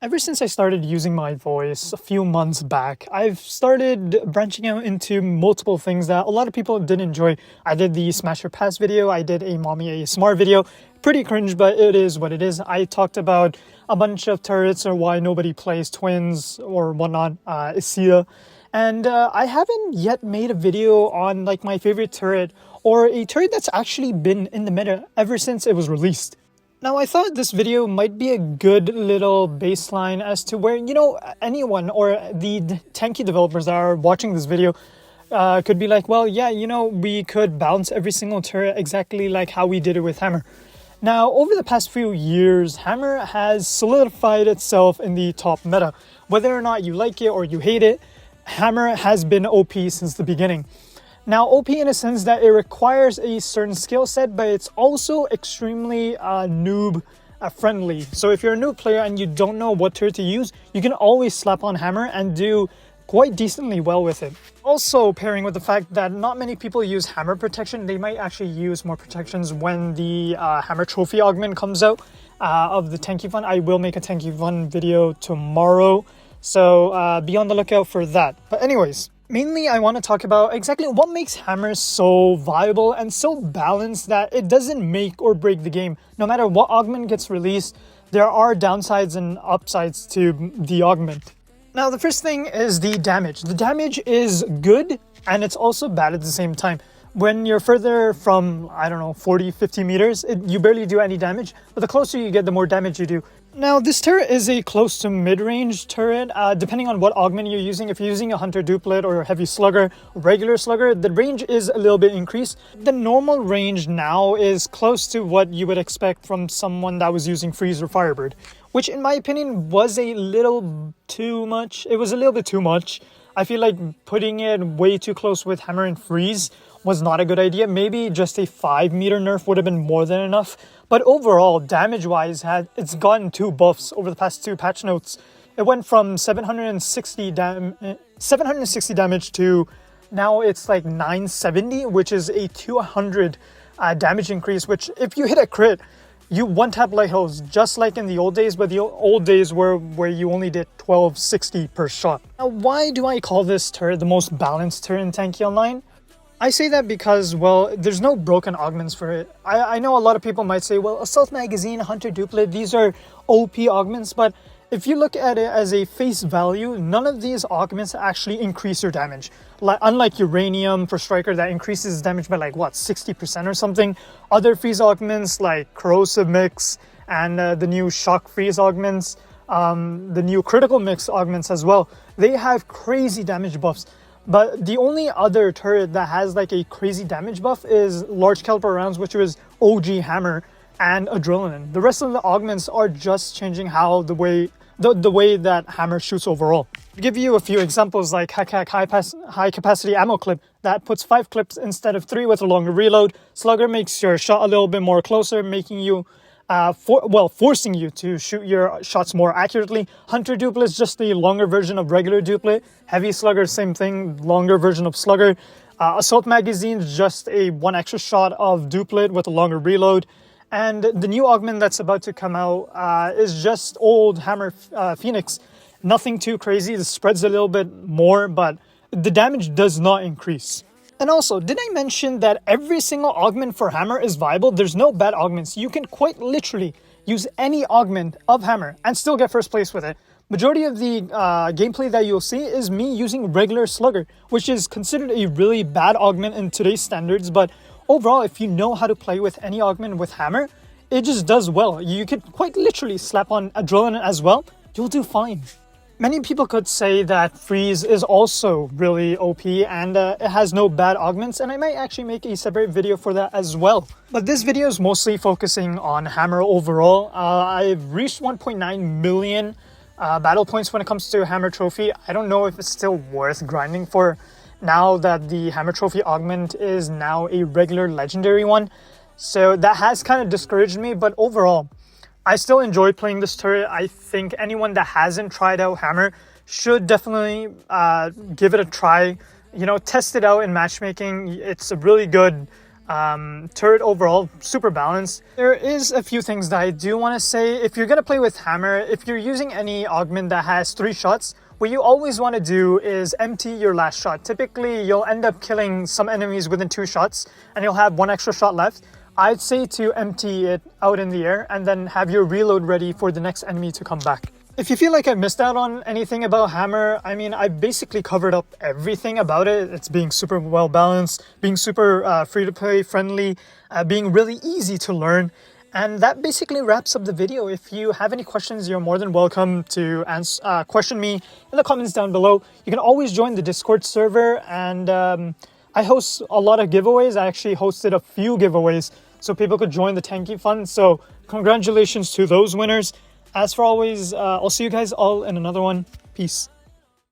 Ever since I started using my voice a few months back, I've started branching out into multiple things that a lot of people did enjoy. I did the Smash or Pass video, I did a Mommy ASMR video. Pretty cringe, but it is what it is. I talked about a bunch of turrets or why nobody plays twins or whatnot, Isia. And I haven't yet made a video on like my favorite turret or a turret that's actually been in the meta ever since it was released. Now, I thought this video might be a good little baseline as to where, anyone or the Tanki developers that are watching this video could be like, well, yeah, we could balance every single turret exactly like how we did it with Hammer. Now, over the past few years, Hammer has solidified itself in the top meta. Whether or not you like it or you hate it, Hammer has been OP since the beginning. Now, OP in a sense that it requires a certain skill set, but it's also extremely noob friendly. So if you're a new player and you don't know what turret to use, you can always slap on Hammer and do quite decently well with it. Also, pairing with the fact that not many people use Hammer protection, they might actually use more protections when the Hammer Trophy Augment comes out of the Tanki Fun. I will make a Tanki Fun video tomorrow, so be on the lookout for that. But anyways, mainly, I want to talk about exactly what makes Hammer so viable and so balanced that it doesn't make or break the game. No matter what augment gets released, there are downsides and upsides to the augment. Now, the first thing is the damage. The damage is good and it's also bad at the same time. When you're further from, 40, 50 meters, you barely do any damage, but the closer you get, the more damage you do. Now, this turret is a close to mid-range turret, depending on what augment you're using. If you're using a Hunter Duplet or a Heavy Slugger, regular Slugger, the range is a little bit increased. The normal range now is close to what you would expect from someone that was using Freeze or Firebird, which in my opinion was a little too much. It was a little bit too much. I feel like putting it way too close with Hammer and Freeze was not a good idea. Maybe just a 5-meter nerf would have been more than enough. But overall, damage-wise, it's gotten 2 buffs over the past 2 patch notes. It went from 760 damage to now it's like 970, which is a 200 damage increase, which if you hit a crit, you one-tap Lighthouse just like in the old days, but the old days were where you only did 1260 per shot. Now, why do I call this turret the most balanced turret in Tanki Online? I say that because, well, there's no broken augments for it. I know a lot of people might say, well, Assault Magazine, Hunter Duplet, these are OP augments, but if you look at it as a face value, none of these augments actually increase your damage. Unlike Uranium for Striker that increases damage by 60% or something, other freeze augments like Corrosive Mix and the new Shock Freeze augments, the new Critical Mix augments as well, they have crazy damage buffs. But the only other turret that has a crazy damage buff is Large Caliber Rounds, which was OG Hammer and Adrenaline. The rest of the augments are just changing how the way that Hammer shoots overall. To give you a few examples, like high capacity ammo clip that puts 5 clips instead of 3 with a longer reload. Slugger makes your shot a little bit more closer, making you forcing you to shoot your shots more accurately. Hunter Duplet is just the longer version of regular Duplet. Heavy Slugger, same thing, longer version of Slugger. Assault Magazine is just a 1 extra shot of Duplet with a longer reload. And the new augment that's about to come out is just old Hammer Phoenix. Nothing too crazy. The spreads a little bit more, but the damage does not increase. And also, did I mention that every single augment for Hammer is viable? There's no bad augments. You can quite literally use any augment of Hammer and still get first place with it. Majority of the gameplay that you'll see is me using regular Slugger, which is considered a really bad augment in today's standards. But overall, if you know how to play with any augment with Hammer, it just does well. You could quite literally slap on Adrenaline as well. You'll do fine. Many people could say that Freeze is also really OP and it has no bad augments, and I might actually make a separate video for that as well. But this video is mostly focusing on Hammer overall. I've reached 1.9 million battle points when it comes to Hammer Trophy. I don't know if it's still worth grinding for now that the Hammer Trophy augment is now a regular legendary one. So that has kind of discouraged me, but overall, I still enjoy playing this turret. I think anyone that hasn't tried out Hammer should definitely give it a try. Test it out in matchmaking. It's a really good Turret overall, super balanced. There is a few things that I do want to say. If you're going to play with hammer, if you're using any augment that has 3 shots, what you always want to do is empty your last shot. Typically, you'll end up killing some enemies within 2 shots, and you'll have 1 extra shot left. I'd say to empty it out in the air and then have your reload ready for the next enemy to come back. If you feel like I missed out on anything about hammer, I mean, I basically covered up everything about it. It's being super well balanced, being super free to play friendly, being really easy to learn. And that basically wraps up the video. If you have any questions, you're more than welcome to question me in the comments down below. You can always join the Discord server, and I host a lot of giveaways. I actually hosted a few giveaways so people could join the Tanki Fund. So congratulations to those winners. As for always, I'll see you guys all in another one. Peace.